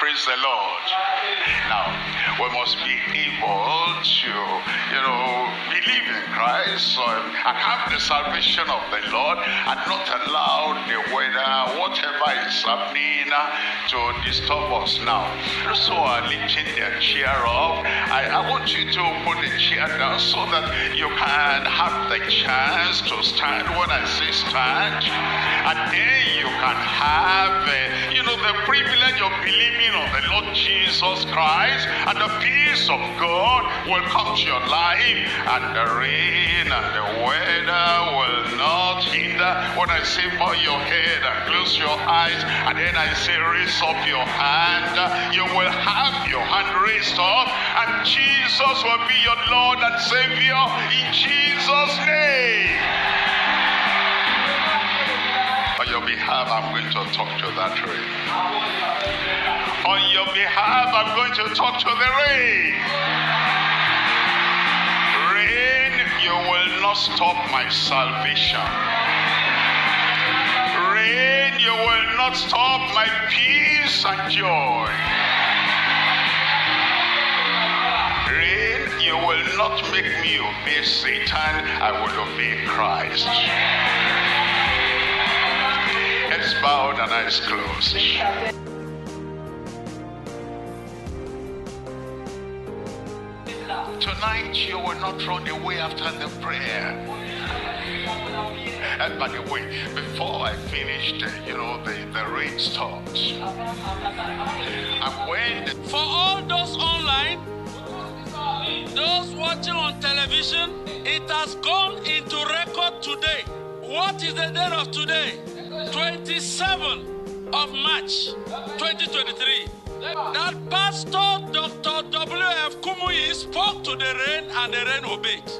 Praise the Lord. Now, we must be able to, believe in Christ and have the salvation of the Lord and not allow the weather, whatever is happening, to disturb us now. Those who are lifting their chair up, I want you to put the chair down so that you can have the chance to stand when I say stand, and then you can have the privilege of believing on the Lord Jesus Christ, and the peace of God will come to your life, and the rain and the weather will not hinder. When I say bow your head and close your eyes, and then I say raise up your hand, you will have your hand raised up, and Jesus will be your Lord and Savior in Jesus' name. On your behalf, I'm going to talk to that rain. On your behalf, I'm going to talk to the rain. Rain, you will not stop my salvation. Rain, you will not stop my peace and joy. Rain, you will not make me obey Satan. I will obey Christ. Heads bowed and eyes closed. Tonight you will not run away after the prayer. And by the way, before I finished, the rain stopped. And when for all those online, those watching on television, it has gone into record today. What is the date of today? 27th of March 2023. That Pastor Dr. W.F. Kumuyi spoke to the rain and the rain obeyed.